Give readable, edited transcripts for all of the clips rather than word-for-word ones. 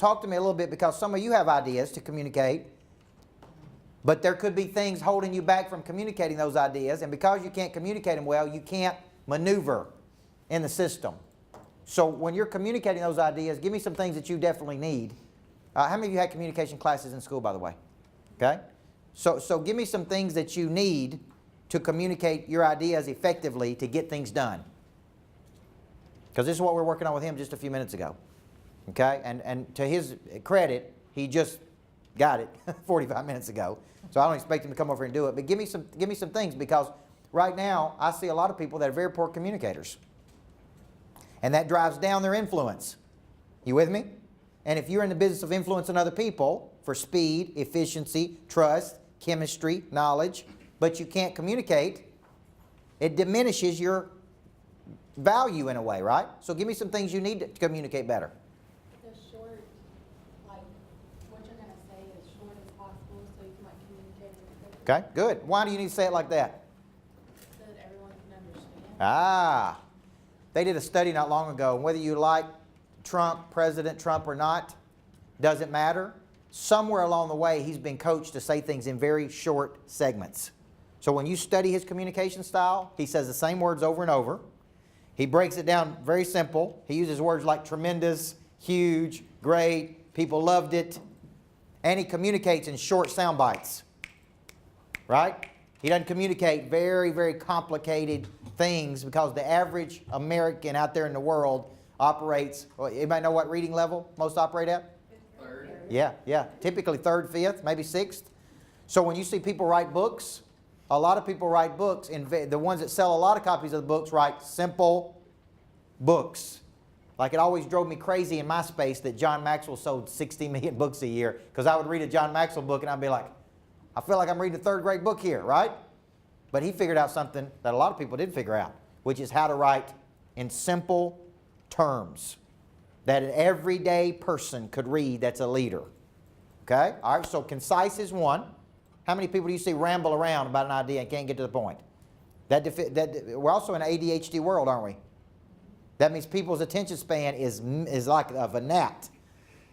talk to me a little bit, because some of you have ideas to communicate, but there could be things holding you back from communicating those ideas, and because you can't communicate them well, you can't maneuver in the system. So when you're communicating those ideas, give me some things that you definitely need. How many of you had communication classes in school, by the way? Okay? So give me some things that you need to communicate your ideas effectively to get things done. Because this is what we're working on with him just a few minutes ago. Okay? And to his credit, he just got it 45 minutes ago. So I don't expect him to come over and do it. But give me some things, because right now I see a lot of people that are very poor communicators. And that drives down their influence. You with me? And if you're in the business of influencing other people for speed, efficiency, trust, chemistry, knowledge, but you can't communicate, it diminishes your value in a way, right? So give me some things you need to communicate better. The short, like what you're going to say as short as possible so you can like communicate it. Okay, good. Why do you need to say it like that? So that everyone can understand. Ah, they did a study not long ago. Whether you like President Trump or not, doesn't matter. Somewhere along the way, he's been coached to say things in very short segments. So when you study his communication style, he says the same words over and over. He breaks it down very simple. He uses words like tremendous, huge, great, people loved it. And he communicates in short sound bites. Right? He doesn't communicate very, very complicated things, because the average American out there in the world operates, well, anybody know what reading level most operate at? Third. Yeah. Typically third, fifth, maybe sixth. So when you see people write books, a lot of people write books, and the ones that sell a lot of copies of the books write simple books. Like, it always drove me crazy in my space that John Maxwell sold 60 million books a year, because I would read a John Maxwell book and I'd be like, I feel like I'm reading a third grade book here, right? But he figured out something that a lot of people didn't figure out, which is how to write in simple terms that an everyday person could read that's a leader. Okay? All right, so concise is one. How many people do you see ramble around about an idea and can't get to the point? We're also in an ADHD world, aren't we? That means people's attention span is like of a gnat.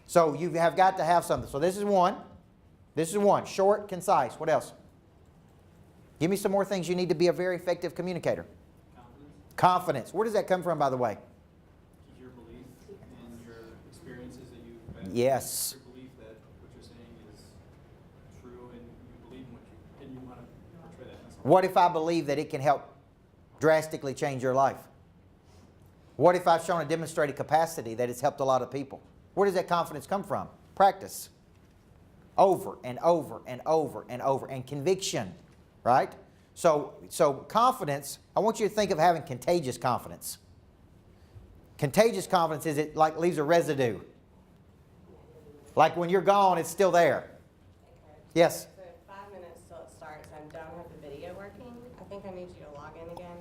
So you have got to have something. So this is one. This is one. Short, concise. What else? Give me some more things you need to be a very effective communicator. Confidence. Where does that come from, by the way? Your belief and your experiences that you've had. Yes. Your belief that what you're saying is true, and you believe in what and you want to portray that message. What if I believe that it can help drastically change your life? What if I've shown a demonstrated capacity that it's helped a lot of people? Where does that confidence come from? Practice. Over and over and over and over. And conviction, right? So confidence, I want you to think of having contagious confidence. Contagious confidence is it like leaves a residue. Like when you're gone, it's still there. Yes? So 5 minutes till it starts. I don't have the video working. I think I need you to log in again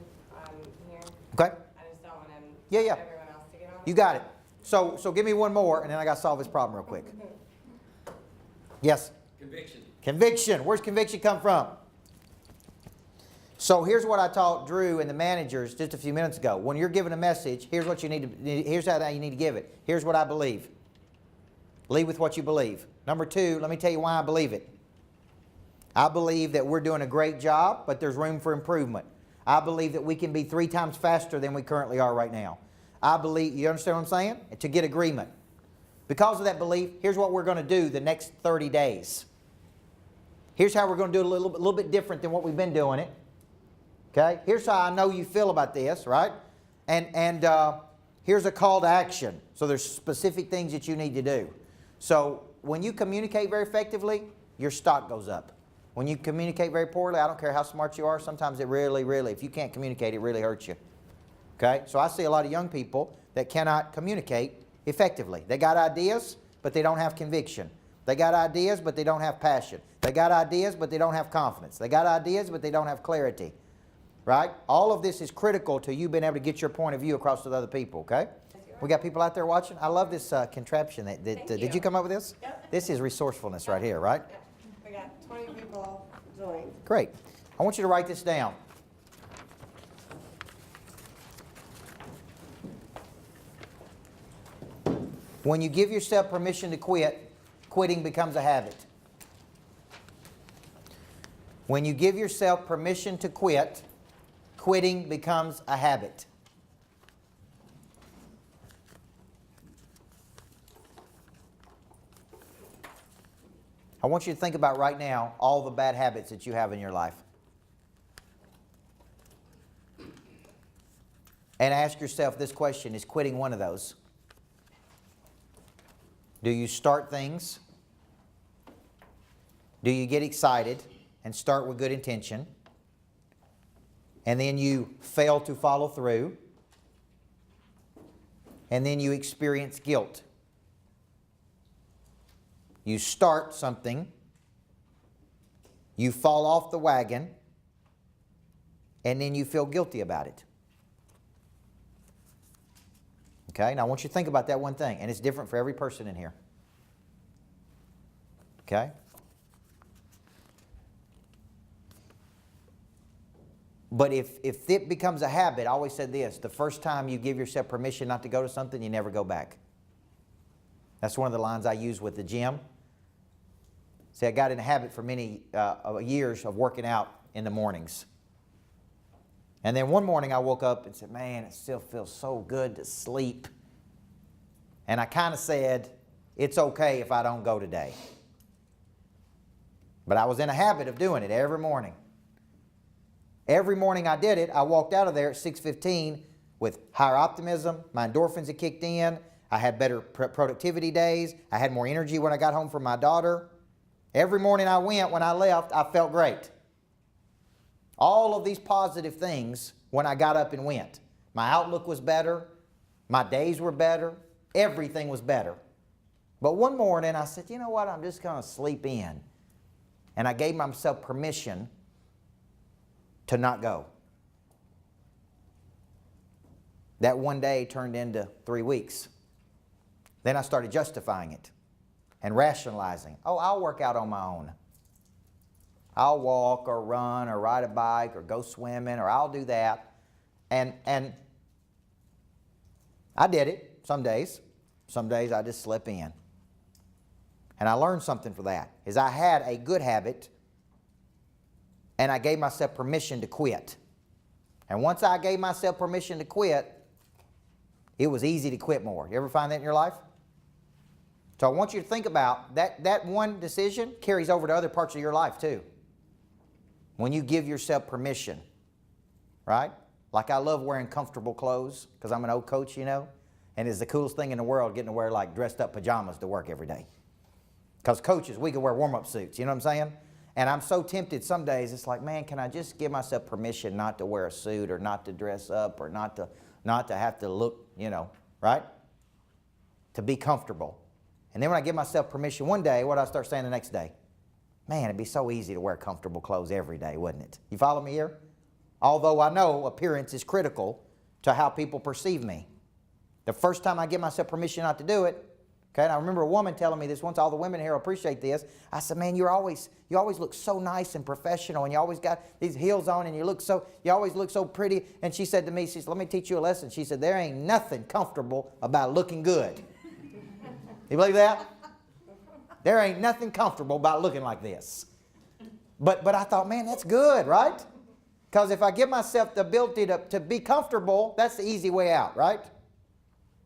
here. Okay. I just don't want Yeah. everyone else to get on. You got it. So give me one more, and then I got to solve this problem real quick. Yes? Conviction. Conviction. Where's conviction come from? So here's what I taught Drew and the managers just a few minutes ago. When you're given a message, here's what you need to. Here's how you need to give it. Here's what I believe. Lead with what you believe. Number two, let me tell you why I believe it. I believe that we're doing a great job, but there's room for improvement. I believe that we can be 3 times faster than we currently are right now. I believe, you understand what I'm saying? To get agreement. Because of that belief, here's what we're going to do the next 30 days. Here's how we're going to do it a little bit different than what we've been doing it. Okay? Here's how I know you feel about this, right? And here's a call to action. So there's specific things that you need to do. So when you communicate very effectively, your stock goes up. When you communicate very poorly, I don't care how smart you are, sometimes it really, if you can't communicate, it really hurts you. Okay? So I see a lot of young people that cannot communicate effectively. They got ideas, but they don't have conviction. They got ideas, but they don't have passion. They got ideas, but they don't have confidence. They got ideas, but they don't have clarity. Right? All of this is critical to you being able to get your point of view across to other people, okay? We got people out there watching. I love this contraption. Did you come up with this? Yep. This is resourcefulness right here, right? Yep. We got 20 people joined. Great. I want you to write this down. When you give yourself permission to quit, quitting becomes a habit. When you give yourself permission to quit, quitting becomes a habit. I want you to think about right now all the bad habits that you have in your life. And ask yourself this question, is quitting one of those? Do you start things? Do you get excited and start with good intention? And then you fail to follow through? And then you experience guilt? You start something, you fall off the wagon, and then you feel guilty about it. Okay, now I want you to think about that one thing, and it's different for every person in here. Okay? But if it becomes a habit, I always said this, the first time you give yourself permission not to go to something, you never go back. That's one of the lines I use with the gym. See, I got in a habit for many years of working out in the mornings. And then one morning I woke up and said, man, it still feels so good to sleep. And I kind of said, it's okay if I don't go today. But I was in a habit of doing it every morning. Every morning I did it, I walked out of there at 6:15 with higher optimism. My endorphins had kicked in. I had better productivity days. I had more energy when I got home from my daughter. Every morning I went, when I left, I felt great. All of these positive things when I got up and went. My outlook was better. My days were better. Everything was better. But one morning I said, you know what, I'm just going to sleep in. And I gave myself permission to not go. That one day turned into 3 weeks. Then I started justifying it and rationalizing. Oh, I'll work out on my own. I'll walk or run or ride a bike or go swimming or I'll do that. And I did it some days. Some days I just slip in. And I learned something for that, is I had a good habit and I gave myself permission to quit. And once I gave myself permission to quit, it was easy to quit more. You ever find that in your life? So I want you to think about that one decision carries over to other parts of your life too. When you give yourself permission, right? Like I love wearing comfortable clothes because I'm an old coach, you know, and it's the coolest thing in the world getting to wear like dressed up pajamas to work every day. Because coaches, we can wear warm-up suits, you know what I'm saying? And I'm so tempted some days, it's like, man, can I just give myself permission not to wear a suit or not to dress up or not to have to look, you know, right? To be comfortable. And then when I give myself permission one day, what do I start saying the next day? Man, it'd be so easy to wear comfortable clothes every day, wouldn't it? You follow me here? Although I know appearance is critical to how people perceive me. The first time I give myself permission not to do it, okay, and I remember a woman telling me this once, all the women here appreciate this. I said, man, you always look so nice and professional, and you always got these heels on, and you always look so pretty. And she said to me, she said, let me teach you a lesson. She said, there ain't nothing comfortable about looking good. You believe that? There ain't nothing comfortable about looking like this. But I thought, man, that's good, right? Because if I give myself the ability to be comfortable, that's the easy way out, right?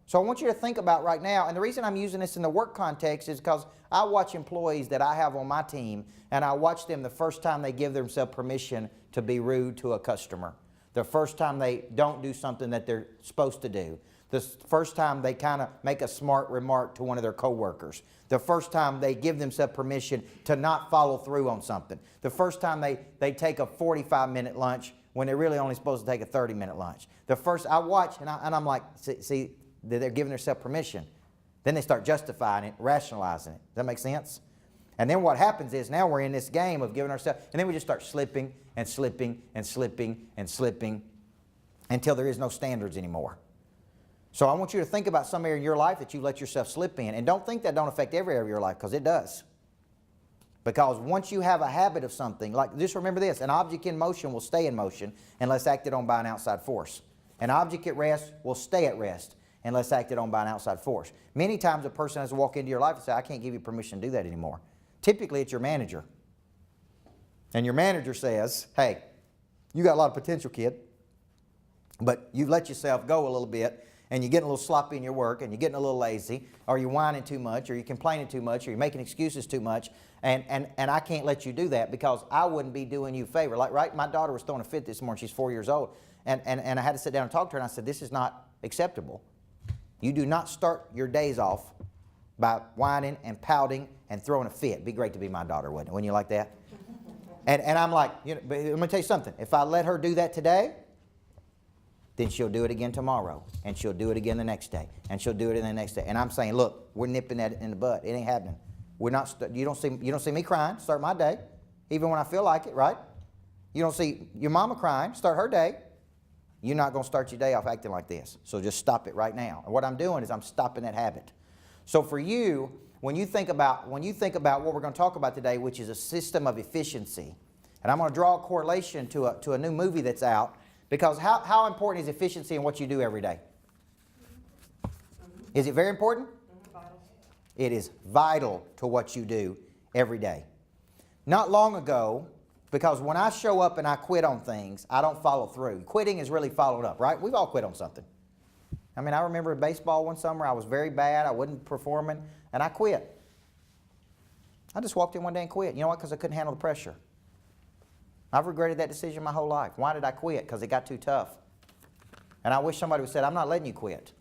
So I want you to think about right now, and the reason I'm using this in the work context is because I watch employees that I have on my team, and I watch them the first time they give themselves permission to be rude to a customer. The first time they don't do something that they're supposed to do. The first time they kind of make a smart remark to one of their coworkers. The first time they give themselves permission to not follow through on something. The first time they take a 45-minute lunch when they're really only supposed to take a 30-minute lunch. The first, I watch and I'm like, see, they're giving themselves permission. Then they start justifying it, rationalizing it. Does that make sense? And then what happens is now we're in this game of giving ourselves, and then we just start slipping and slipping and slipping and slipping until there is no standards anymore. So I want you to think about some area in your life that you let yourself slip in. And don't think that don't affect every area of your life, because it does. Because once you have a habit of something, like just remember this, an object in motion will stay in motion unless acted on by an outside force. An object at rest will stay at rest. unless acted on by an outside force. Many times a person has to walk into your life and say, I can't give you permission to do that anymore. Typically it's your manager. And your manager says, hey, you got a lot of potential, kid, but you've let yourself go a little bit, and you're getting a little sloppy in your work, and you're getting a little lazy, or you're whining too much, or you're complaining too much, or you're making excuses too much, and I can't let you do that because I wouldn't be doing you a favor. Like, right, my daughter was throwing a fit this morning. She's 4 years old, and I had to sit down and talk to her, and I said, this is not acceptable. You do not start your days off by whining and pouting and throwing a fit. It'd be great to be my daughter, wouldn't it? Wouldn't you like that? And I'm like, you know, but I'm going to tell you something. If I let her do that today, then she'll do it again tomorrow, and she'll do it again the next day, and she'll do it in the next day. And I'm saying, look, we're nipping that in the bud. It ain't happening. We're not. You don't see me crying. Start my day, even when I feel like it, right? You don't see your mama crying. Start her day. You're not going to start your day off acting like this. So just stop it right now. And what I'm doing is I'm stopping that habit. So for you, when you think about what we're going to talk about today, which is a system of efficiency, and I'm going to draw a correlation to a new movie that's out, because how important is efficiency in what you do every day? Is it very important? It is vital to what you do every day. Not long ago, because when I show up and I quit on things, I don't follow through. Quitting is really followed up, right? We've all quit on something. I mean, I remember in baseball one summer, I was very bad, I wasn't performing, and I quit. I just walked in one day and quit. You know what? Because I couldn't handle the pressure. I've regretted that decision my whole life. Why did I quit? Because it got too tough. And I wish somebody would have said, I'm not letting you quit.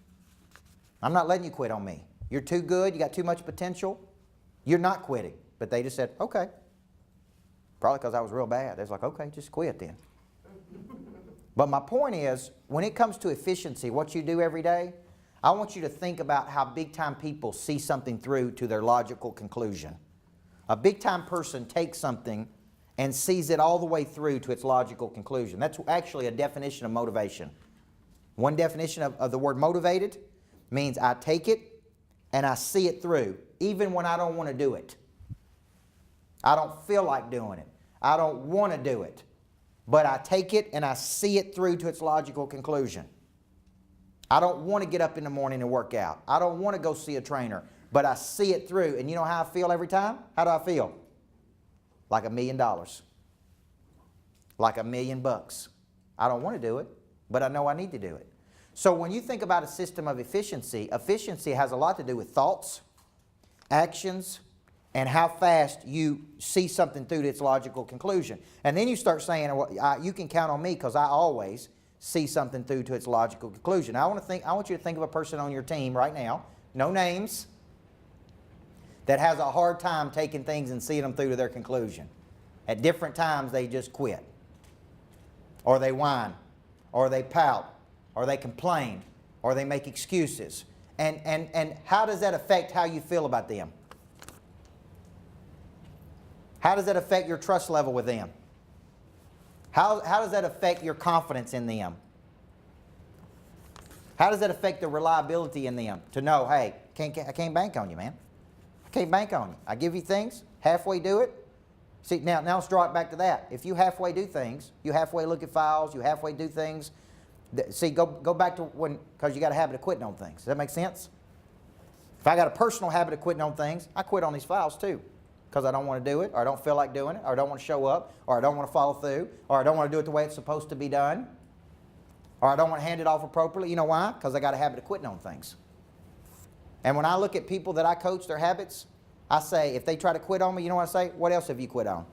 I'm not letting you quit on me. You're too good, you got too much potential. You're not quitting. But they just said, okay. Probably because I was real bad. They was like, okay, just quit then. But my point is, when it comes to efficiency, what you do every day, I want you to think about how big-time people see something through to their logical conclusion. A big-time person takes something and sees it all the way through to its logical conclusion. That's actually a definition of motivation. One definition of the word motivated means I take it and I see it through, even when I don't want to do it. I don't feel like doing it. I don't want to do it. But I take it and I see it through to its logical conclusion. I don't want to get up in the morning and work out. I don't want to go see a trainer, but I see it through. And you know how I feel every time? How do I feel? Like $1 million. Like $1 million bucks. I don't want to do it, but I know I need to do it. So when you think about a system of efficiency, efficiency has a lot to do with thoughts, actions, and how fast you see something through to its logical conclusion. And then you start saying, well, you can count on me because I always see something through to its logical conclusion. I want you to think of a person on your team right now, no names, that has a hard time taking things and seeing them through to their conclusion. At different times they just quit. Or they whine, or they pout, or they complain, or they make excuses. And how does that affect how you feel about them? How does that affect your trust level with them? How does that affect your confidence in them? How does that affect the reliability in them to know, hey, I can't bank on you, man. I can't bank on you. I give you things, halfway do it. See, now let's draw it back to that. If you halfway do things, you halfway look at files, you halfway do things. See, go back to when, because you got a habit of quitting on things. Does that make sense? If I got a personal habit of quitting on things, I quit on these files too. Because I don't want to do it, or I don't feel like doing it, or I don't want to show up, or I don't want to follow through, or I don't want to do it the way it's supposed to be done, or I don't want to hand it off appropriately. You know why? Because I got a habit of quitting on things. And when I look at people that I coach, their habits, I say, if they try to quit on me, you know what I say? What else have you quit on?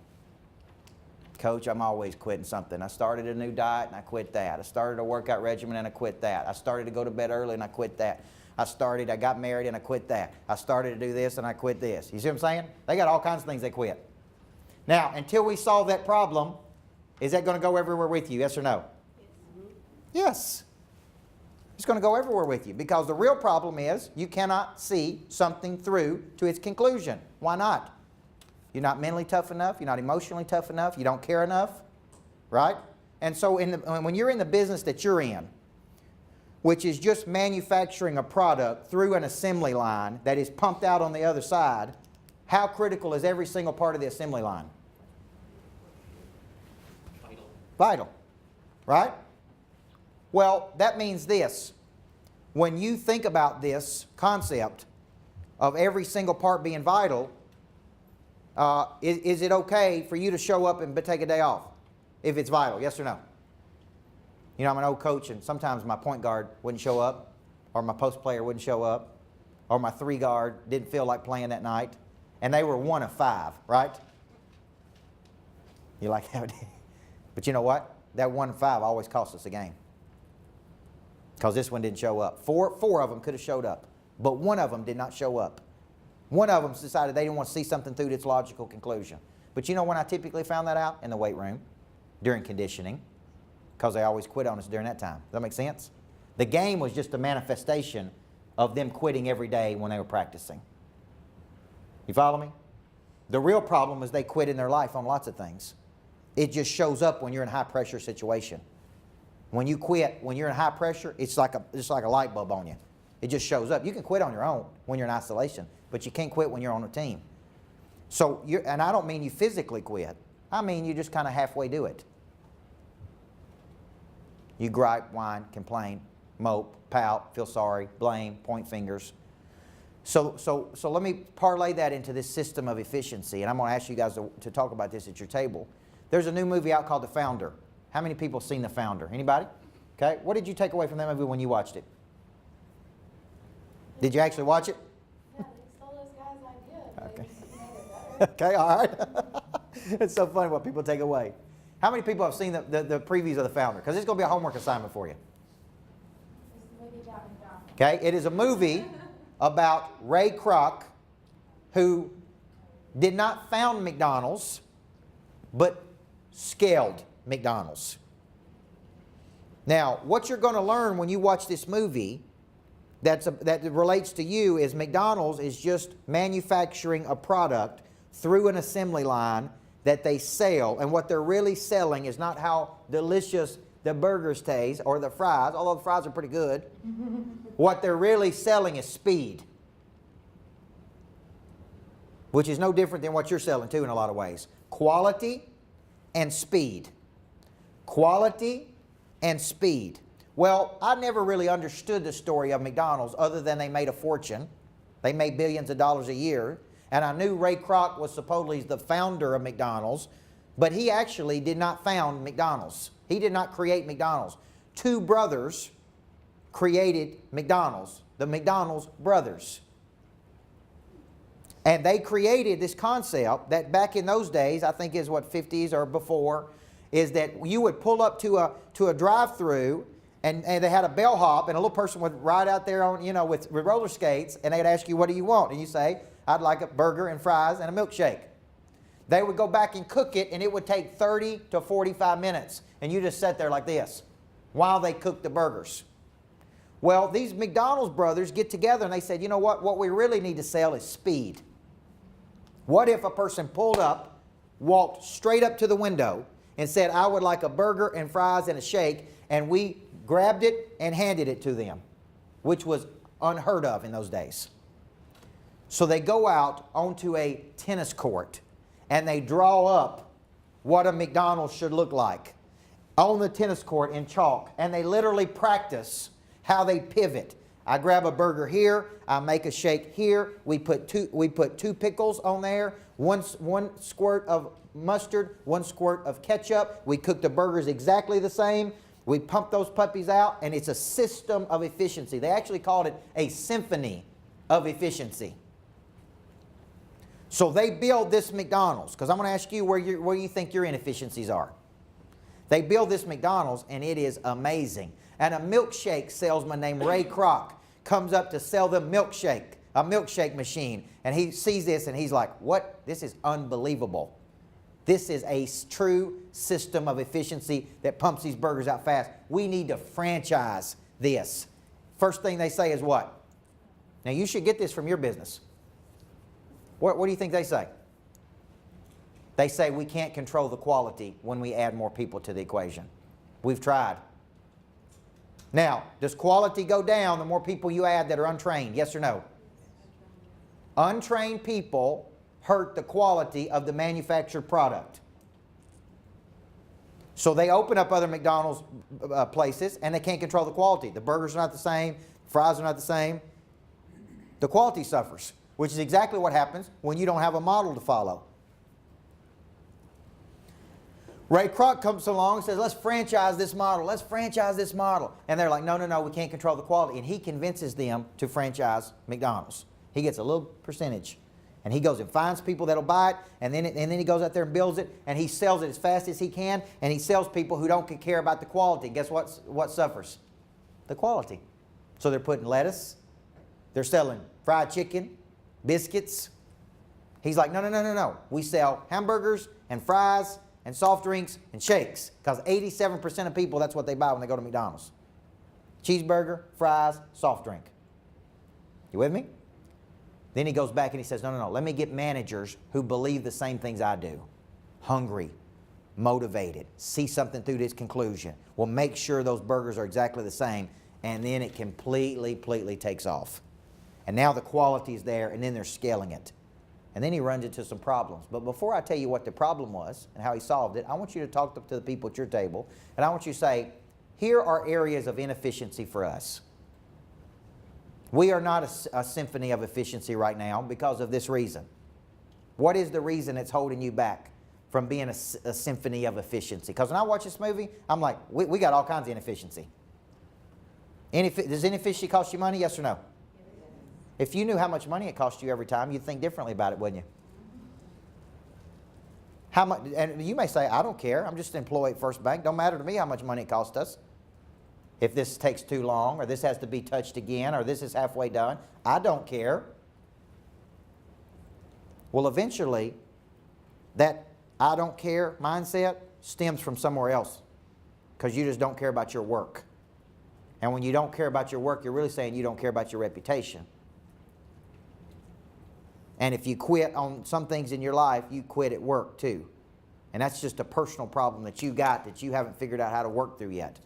Coach, I'm always quitting something. I started a new diet and I quit that. I started a workout regimen and I quit that. I started to go to bed early and I quit that. I got married and I quit that. I started to do this and I quit this. You see what I'm saying? They got all kinds of things they quit. Now, until we solve that problem, is that going to go everywhere with you? Yes or no? Yes. It's going to go everywhere with you, because the real problem is you cannot see something through to its conclusion. Why not? You're not mentally tough enough. You're not emotionally tough enough. You don't care enough. Right? And so when you're in the business that you're in, which is just manufacturing a product through an assembly line that is pumped out on the other side, how critical is every single part of the assembly line? Vital. Right? Well, that means this. when you think about this concept of every single part being vital, is it okay for you to show up and take a day off if it's vital? Yes or no? You know, I'm an old coach, and sometimes my point guard wouldn't show up, or my post player wouldn't show up, or my 3 guard didn't feel like playing that night, and they were 1 of 5, right? You like that? But you know what? That 1 of 5 always cost us a game, because this one didn't show up. Four of them could have showed up, but 1 of them did not show up. 1 of them decided they didn't want to see something through to its logical conclusion. But you know when I typically found that out? In the weight room, during conditioning, because they always quit on us during that time. Does that make sense? The game was just a manifestation of them quitting every day when they were practicing. You follow me? The real problem is they quit in their life on lots of things. It just shows up when you're in a high pressure situation. When you quit, when you're in high pressure, it's like a light bulb on you. It just shows up. You can quit on your own when you're in isolation, but you can't quit when you're on a team. So, and I don't mean you physically quit. I mean you just kind of halfway do it. You gripe, whine, complain, mope, pout, feel sorry, blame, point fingers. So let me parlay that into this system of efficiency, and I'm going to ask you guys to talk about this at your table. There's a new movie out called The Founder. How many people have seen The Founder? Anybody? Okay. What did you take away from that movie when you watched it? Did you actually watch it? Yeah, they stole this guy's idea, but Okay. he made it better. Okay, all right. It's so funny what people take away. How many people have seen the previews of The Founder? Because it's going to be a homework assignment for you. This movie got me down. Okay, it is a movie about Ray Kroc, who did not found McDonald's, but scaled McDonald's. Now, what you're going to learn when you watch this movie that relates to you is McDonald's is just manufacturing a product through an assembly line that they sell, and what they're really selling is not how delicious the burgers taste or the fries, although the fries are pretty good. What they're really selling is speed, which is no different than what you're selling too in a lot of ways. Quality and speed. Quality and speed. Well, I never really understood the story of McDonald's other than they made a fortune. They made billions of dollars a year. And I knew Ray Kroc was supposedly the founder of McDonald's, but he actually did not found McDonald's. He did not create McDonald's. 2 brothers created McDonald's, the McDonald's brothers. And they created this concept that back in those days, I think is what, 50s or before, is that you would pull up to a drive-through, and they had a bellhop, and a little person would ride out there on, with roller skates, and they'd ask you, what do you want? And you say, I'd like a burger and fries and a milkshake. They would go back and cook it, and it would take 30 to 45 minutes. And you just sat there like this while they cooked the burgers. Well, these McDonald's brothers get together, and they said, you know what? What we really need to sell is speed. What if a person pulled up, walked straight up to the window, and said, I would like a burger and fries and a shake, and we grabbed it and handed it to them, which was unheard of in those days. So they go out onto a tennis court, and they draw up what a McDonald's should look like on the tennis court in chalk, and they literally practice how they pivot. I grab a burger here, I make a shake here, we put two pickles on there, one squirt of mustard, 1 squirt of ketchup. We cook the burgers exactly the same. We pump those puppies out, and it's a system of efficiency. They actually called it a symphony of efficiency. So they build this McDonald's, because I'm going to ask you where you think your inefficiencies are. They build this McDonald's, and it is amazing. And a milkshake salesman named Ray Kroc comes up to sell them a milkshake machine. And he sees this, and he's like, what? This is unbelievable. This is a true system of efficiency that pumps these burgers out fast. We need to franchise this. First thing they say is what? Now, you should get this from your business. What do you think they say? They say we can't control the quality when we add more people to the equation. We've tried. Now, does quality go down the more people you add that are untrained? Yes or no? Untrained people hurt the quality of the manufactured product. So they open up other McDonald's places, and they can't control the quality. The burgers are not the same. fries are not the same, the quality suffers, which is exactly what happens when you don't have a model to follow. Ray Kroc comes along and says, let's franchise this model, let's franchise this model. And they're like, no, no, no, we can't control the quality. And he convinces them to franchise McDonald's. He gets a little percentage. And he goes and finds people that'll buy it, and then he goes out there and builds it, and he sells it as fast as he can, and he sells people who don't care about the quality. Guess what suffers? The quality. So they're putting lettuce, they're selling fried chicken, biscuits. He's like, no, no, no, no, no. We sell hamburgers and fries and soft drinks and shakes, because 87% of people, that's what they buy when they go to McDonald's. Cheeseburger, fries, soft drink. You with me? Then he goes back and he says, no, no, no, let me get managers who believe the same things I do. Hungry, motivated, see something through this conclusion. We'll make sure those burgers are exactly the same, and then it completely takes off. And now the quality is there, and then they're scaling it. And then he runs into some problems. But before I tell you what the problem was and how he solved it, I want you to talk to the people at your table, and I want you to say, here are areas of inefficiency for us. We are not a symphony of efficiency right now because of this reason. What is the reason that's holding you back from being a symphony of efficiency? Because when I watch this movie, I'm like, we got all kinds of inefficiency. Does inefficiency cost you money, yes or no? If you knew how much money it cost you every time, you'd think differently about it, wouldn't you? How much? And you may say, I don't care. I'm just an employee at FirstBank. Don't matter to me how much money it costs us. If this takes too long, or this has to be touched again, or this is halfway done, I don't care. Well, eventually, that I don't care mindset stems from somewhere else, because you just don't care about your work. And when you don't care about your work, you're really saying you don't care about your reputation. And if you quit on some things in your life, you quit at work too. And that's just a personal problem that you got that you haven't figured out how to work through yet.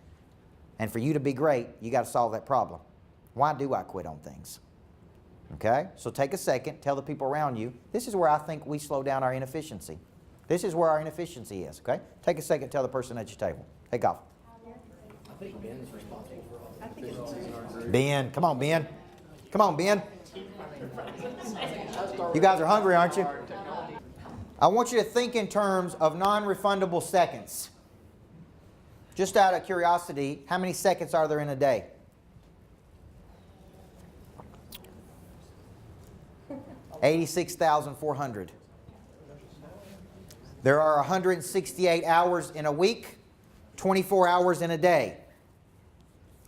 And for you to be great, you got to solve that problem. Why do I quit on things? Okay? So take a second, tell the people around you, this is where I think we slow down our inefficiency. This is where our inefficiency is, okay? Take a second, tell the person at your table. Take off. I think Ben is responsible for all the efficiencies. Ben, come on, Ben. Come on, Ben. You guys are hungry, aren't you? I want you to think in terms of non-refundable seconds. Just out of curiosity, how many seconds are there in a day? $86,400. There are 168 hours in a week, 24 hours in a day.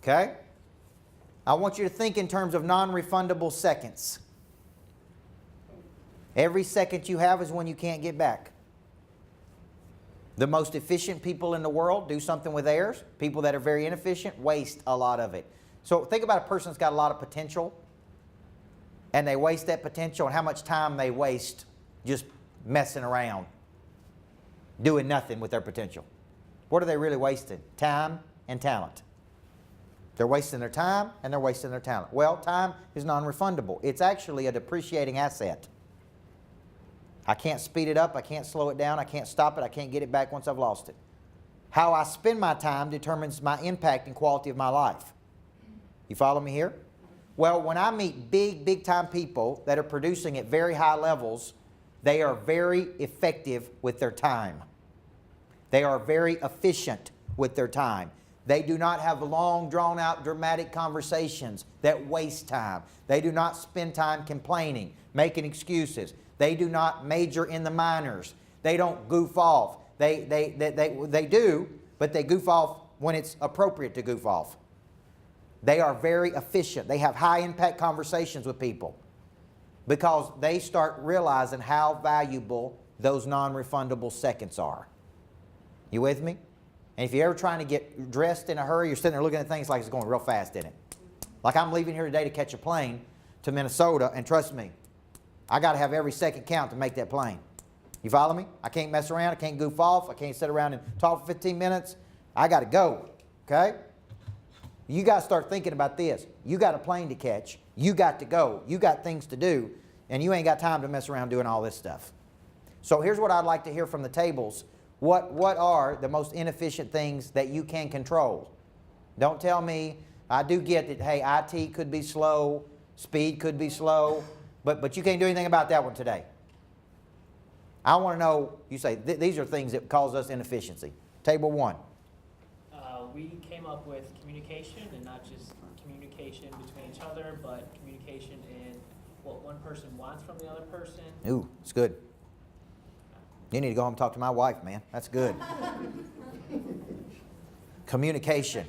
Okay? I want you to think in terms of non-refundable seconds. Every second you have is one you can't get back. The most efficient people in the world do something with theirs. People that are very inefficient waste a lot of it. So think about a person that's got a lot of potential, and they waste that potential, and how much time they waste just messing around, doing nothing with their potential. What are they really wasting? Time and talent. They're wasting their time and they're wasting their talent. Well, time is non-refundable. It's actually a depreciating asset. I can't speed it up, I can't slow it down, I can't stop it, I can't get it back once I've lost it. How I spend my time determines my impact and quality of my life. You follow me here? Well, when I meet big time people that are producing at very high levels, they are very effective with their time. They are very efficient with their time. They do not have long, drawn-out, dramatic conversations that waste time. They do not spend time complaining, making excuses. They do not major in the minors. They don't goof off. They do, but they goof off when it's appropriate to goof off. They are very efficient. They have high-impact conversations with people because they start realizing how valuable those non-refundable seconds are. You with me? And if you're ever trying to get dressed in a hurry, you're sitting there looking at things like it's going real fast in it. Like I'm leaving here today to catch a plane to Minnesota, and trust me, I got to have every second count to make that plane. You follow me? I can't mess around. I can't goof off. I can't sit around and talk for 15 minutes. I got to go, okay? You got to start thinking about this. You got a plane to catch. You got to go. You got things to do, and you ain't got time to mess around doing all this stuff. So here's what I'd like to hear from the tables. What are the most inefficient things that you can control? Don't tell me I do get that, hey, IT could be slow, speed could be slow, but you can't do anything about that one today. I want to know, you say, these are things that cause us inefficiency. Table 1. We came up with communication, and not just communication between each other, but communication in what one person wants from the other person. Ooh, it's good. You need to go home and talk to my wife, man. That's good. Communication,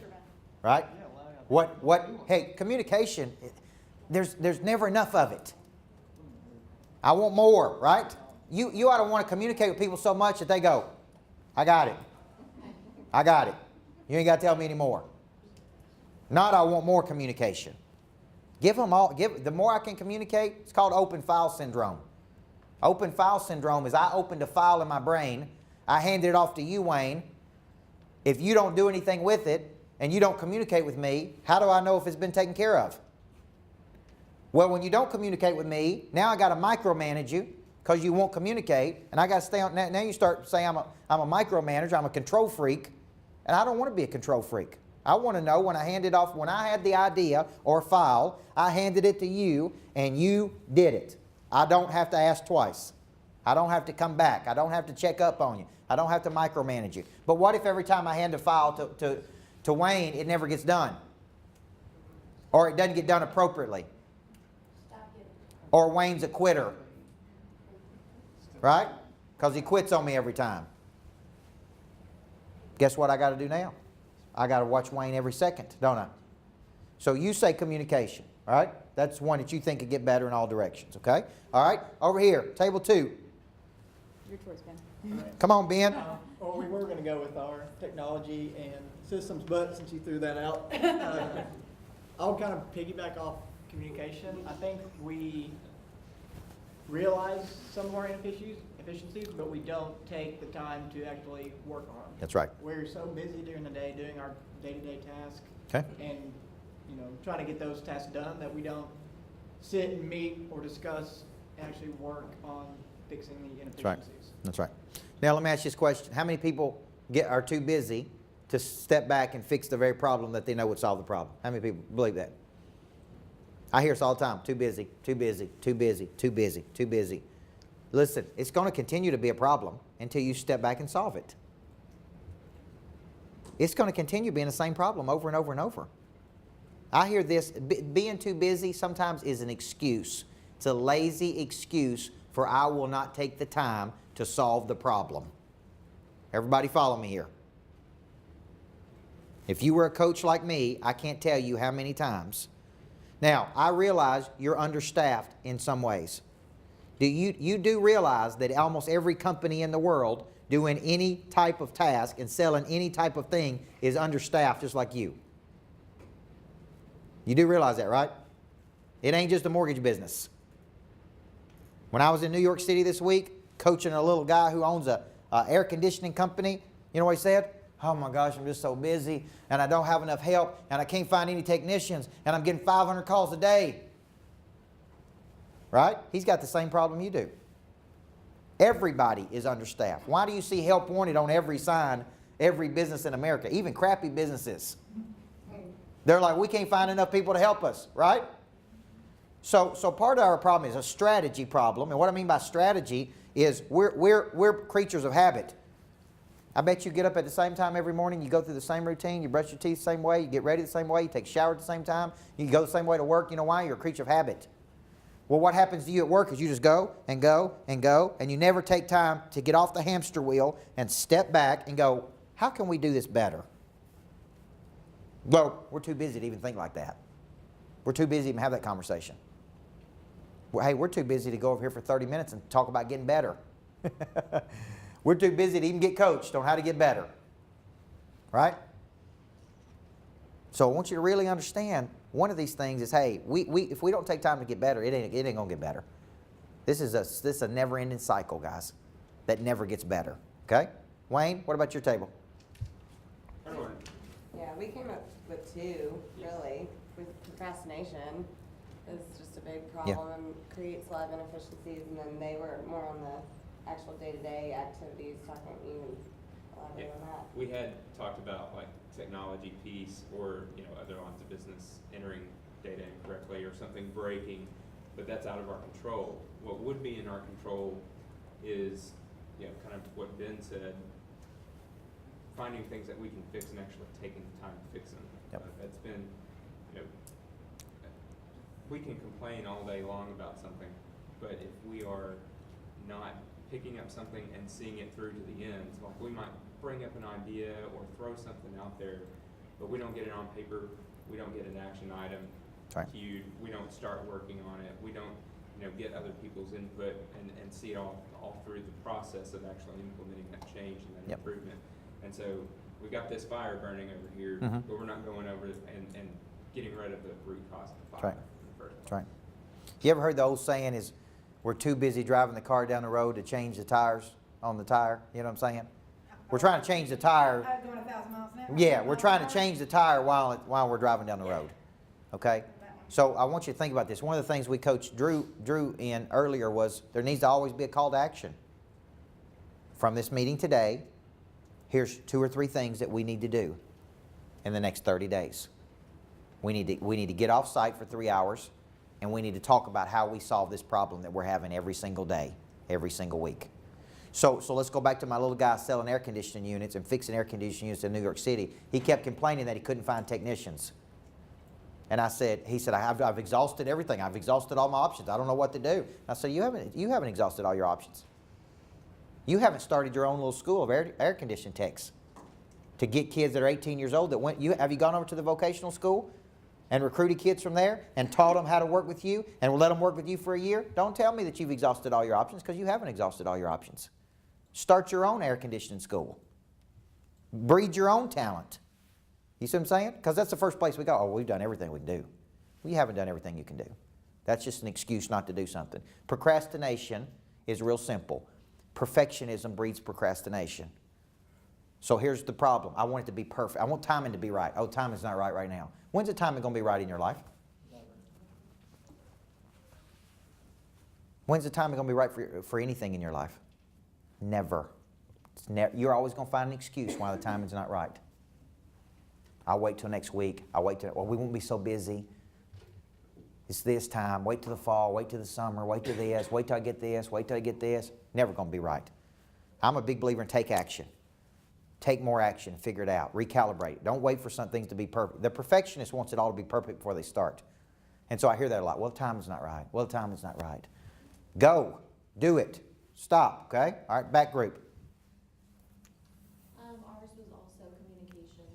right? Hey, communication, there's never enough of it. I want more, right? You ought to want to communicate with people so much that they go, I got it. I got it. You ain't got to tell me anymore. Not I want more communication. The more I can communicate, it's called open file syndrome. Open file syndrome is I opened a file in my brain, I handed it off to you, Wayne. If you don't do anything with it and you don't communicate with me, how do I know if it's been taken care of? Well, when you don't communicate with me, now I got to micromanage you because you won't communicate, and I got to stay on. Now you start saying I'm a micromanager, I'm a control freak, and I don't want to be a control freak. I want to know when I hand it off, when I had the idea or file, I handed it to you and you did it. I don't have to ask twice. I don't have to come back. I don't have to check up on you. I don't have to micromanage you. But what if every time I hand a file to Wayne, it never gets done? Or it doesn't get done appropriately? Or Wayne's a quitter? Right? Because he quits on me every time. Guess what I got to do now? I got to watch Wayne every second, don't I? So you say communication, all right? That's one that you think could get better in all directions, okay? All right, over here, table 2. Your choice, Ben. Come on, Ben. Well, we were going to go with our technology and systems, but since you threw that out, I'll kind of piggyback off communication. I think we realize some of our efficiencies, but we don't take the time to actually work on them. That's right. We're so busy during the day doing our day-to-day tasks Okay. and trying to get those tasks done that we don't sit and meet or discuss and actually work on fixing the inefficiencies. That's right. Now let me ask you this question. How many people are too busy to step back and fix the very problem that they know would solve the problem? How many people believe that? I hear this all the time. Too busy, too busy, too busy, too busy, too busy. Listen, it's going to continue to be a problem until you step back and solve it. It's going to continue being the same problem over and over and over. I hear this, being too busy sometimes is an excuse. It's a lazy excuse for I will not take the time to solve the problem. Everybody follow me here. If you were a coach like me, I can't tell you how many times. Now, I realize you're understaffed in some ways. You do realize that almost every company in the world doing any type of task and selling any type of thing is understaffed just like you. You do realize that, right? It ain't just a mortgage business. When I was in New York City this week, coaching a little guy who owns a air conditioning company, you know what he said? Oh my gosh, I'm just so busy, and I don't have enough help, and I can't find any technicians, and I'm getting 500 calls a day. Right? He's got the same problem you do. Everybody is understaffed. Why do you see help wanted on every sign, every business in America, even crappy businesses? They're like, we can't find enough people to help us, right? So part of our problem is a strategy problem. And what I mean by strategy is we're creatures of habit. I bet you get up at the same time every morning, you go through the same routine, you brush your teeth the same way, you get ready the same way, you take a shower at the same time, you go the same way to work. You know why? You're a creature of habit. Well, what happens to you at work is you just go and go and go, and you never take time to get off the hamster wheel and step back and go, how can we do this better? Well, we're too busy to even think like that. We're too busy to even have that conversation. Well, hey, we're too busy to go over here for 30 minutes and talk about getting better. We're too busy to even get coached on how to get better. Right? So I want you to really understand one of these things is, hey, if we don't take time to get better, it ain't going to get better. This is a never-ending cycle, guys, that never gets better. Okay? Wayne, what about your table? Yeah, we came up with 2, really. With procrastination is just a big problem and creates a lot of inefficiencies, and then they were more on the actual day-to-day activities, talking, even elaborate on that. We had talked about like technology piece or, you know, other lines of business entering data incorrectly or something breaking, but that's out of our control. What would be in our control is, you know, kind of what Ben said, finding things that we can fix and actually taking the time to fix them. Yep. That's been, you know, we can complain all day long about something, but if we are not picking up something and seeing it through to the end, like we might bring up an idea or throw something out there, but we don't get it on paper, we don't get an action item Right. queued, we don't start working on it, we don't, you know, get other people's input and see it all through the process of actually implementing that change and that Yep. improvement. And so we got this fire burning over here, Mhm. but we're not going over it and getting rid of the root cause of the That's fire right. in the first place. That's right. You ever heard the old saying is, we're too busy driving the car down the road to change the tires on the tire? You know what I'm saying? We're trying to change the tire. I'm going 1,000 miles an hour. Yeah, we're trying to change the tire while we're driving down the road. Okay? So I want you to think about this. One of the things we coached Drew in earlier was there needs to always be a call to action. From this meeting today, here's 2 or 3 things that we need to do in the next 30 days. We need to get off site for 3 hours, and we need to talk about how we solve this problem that we're having every single day, every single week. So let's go back to my little guy selling air conditioning units and fixing air conditioning units in New York City. He kept complaining that he couldn't find technicians. And he said, I've exhausted everything. I've exhausted all my options. I don't know what to do. I said, you haven't exhausted all your options. You haven't started your own little school of air conditioning techs to get kids that are 18 years old have you gone over to the vocational school and recruited kids from there and taught them how to work with you and let them work with you for a year? Don't tell me that you've exhausted all your options, because you haven't exhausted all your options. Start your own air conditioning school. Breed your own talent. You see what I'm saying? Because that's the first place we go. Oh, we've done everything we can do. Well, you haven't done everything you can do. That's just an excuse not to do something. Procrastination is real simple. Perfectionism breeds procrastination. So here's the problem. I want it to be perfect. I want timing to be right. Oh, timing's not right now. When's the timing going to be right in your life? When's the timing going to be right for anything in your life? Never. You're always going to find an excuse why the timing's not right. I'll wait till next week. Well, we won't be so busy. It's this time. Wait till the fall. Wait till the summer. Wait till this. Wait till I get this. Wait till I get this. Never going to be right. I'm a big believer in take action. Take more action. Figure it out. Recalibrate. Don't wait for some things to be perfect. The perfectionist wants it all to be perfect before they start. And so I hear that a lot. Well, the timing's not right. Well, the timing's not right. Go. Do it. Stop. Okay? All right, back group. Ours was also communication,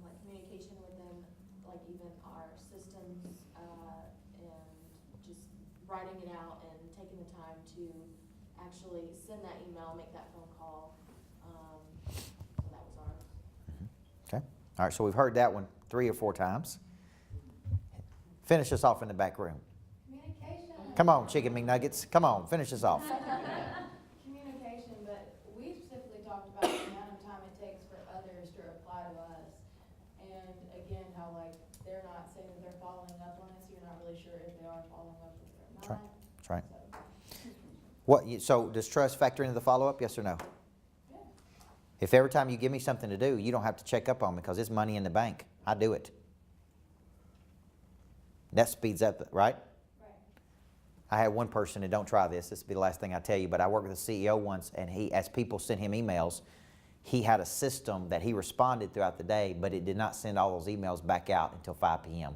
like communication within, like even our systems, and just writing it out and taking the time to actually send that email, make that phone call. So that was ours. Okay. All right, so we've heard that one 3 or 4 times. Finish us off in the back room. Communication. Come on, Chicken McNuggets. Come on, finish us off. Communication, but we specifically talked about the amount of time it takes for others to reply to us. And again, how like they're not saying that they're following up on it, so you're not really sure if they are following up or That's right. not. That's right. So, So does trust factor into the follow-up, yes or no? yeah. If every time you give me something to do, you don't have to check up on me because it's money in the bank, I do it. That speeds up, right? Right. I had one person, and don't try this will be the last thing I tell you, but I worked with a CEO once, and as people sent him emails, he had a system that he responded throughout the day, but it did not send all those emails back out until 5 p.m.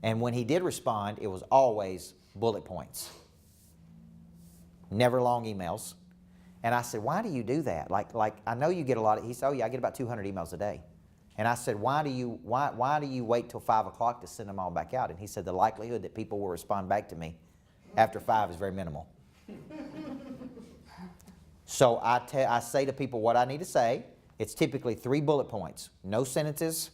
And when he did respond, it was always bullet points. Never long emails. And I said, why do you do that? Like I know you get a lot of, he said, oh yeah, I get about 200 emails a day. And I said, why do you wait till 5 o'clock to send them all back out? And he said, the likelihood that people will respond back to me after 5 is very minimal. So I say to people what I need to say. It's typically 3 bullet points, no sentences.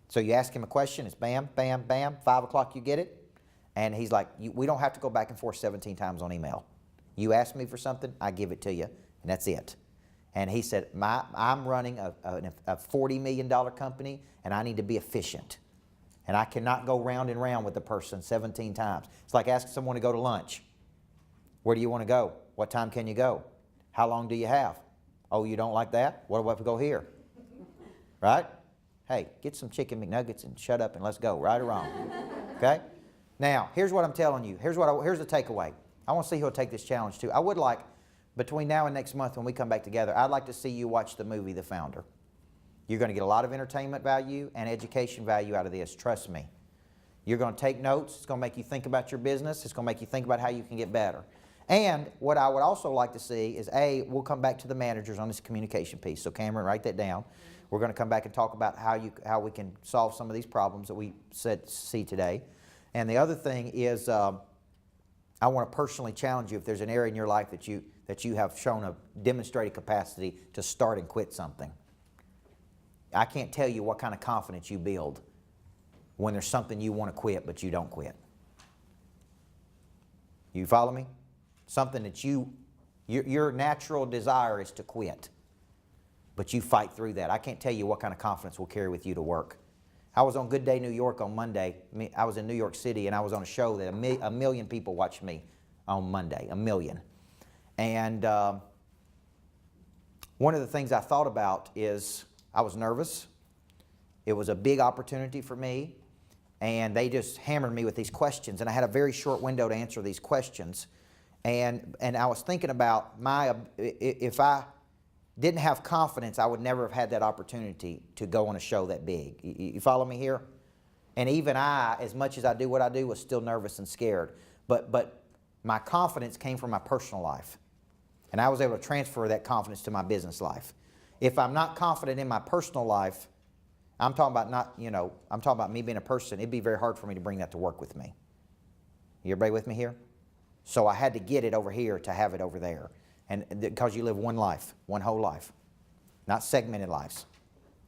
So you ask him a question, it's bam, bam, bam, 5 o'clock you get it. And he's like, we don't have to go back and forth 17 times on email. You ask me for something, I give it to you, and that's it. And he said, I'm running a $40 million company, and I need to be efficient. And I cannot go round and round with the person 17 times. It's like asking someone to go to lunch. Where do you want to go? What time can you go? How long do you have? Oh, you don't like that? What about if we go here? Right? Hey, get some chicken McNuggets and shut up and let's go, right or wrong. Okay? Now, here's what I'm telling you. Here's the takeaway. I want to see who'll take this challenge too. I would like, between now and next month when we come back together, I'd like to see you watch the movie The Founder. You're going to get a lot of entertainment value and education value out of this, trust me. You're going to take notes. It's going to make you think about your business. It's going to make you think about how you can get better. And what I would also like to see is, we'll come back to the managers on this communication piece. So Cameron, write that down. We're going to come back and talk about how we can solve some of these problems that we see today. And the other thing is, I want to personally challenge you if there's an area in your life that you have shown a demonstrated capacity to start and quit something. I can't tell you what kind of confidence you build when there's something you want to quit but you don't quit. You follow me? Something that your natural desire is to quit, but you fight through that. I can't tell you what kind of confidence will carry with you to work. I was on Good Day New York on Monday. I was in New York City, and I was on a show that a million people watched me on Monday, 1 million. And one of the things I thought about is I was nervous. It was a big opportunity for me, and they just hammered me with these questions, and I had a very short window to answer these questions. And I was thinking about if I didn't have confidence, I would never have had that opportunity to go on a show that big. You follow me here? And even I, as much as I do what I do, was still nervous and scared. But my confidence came from my personal life. And I was able to transfer that confidence to my business life. If I'm not confident in my personal life, I'm talking about me being a person, it'd be very hard for me to bring that to work with me. You everybody with me here? So I had to get it over here to have it over there. And because you live one life, one whole life. Not segmented lives.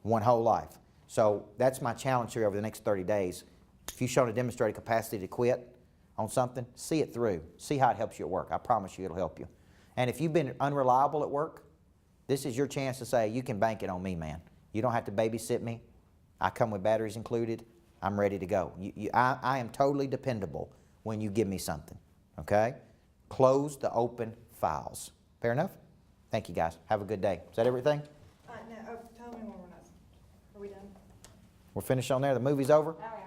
One whole life. So that's my challenge here over the next 30 days. If you've shown a demonstrated capacity to quit on something, see it through. See how it helps you at work. I promise you it'll help you. And if you've been unreliable at work, this is your chance to say, you can bank it on me, man. You don't have to babysit me. I come with batteries included. I'm ready to go. I am totally dependable when you give me something. Okay? Close the open files. Fair enough? Thank you, guys. Have a good day. Is that everything? No, tell me when we're not. Are we done? We're finished on there? The movie's over? All right.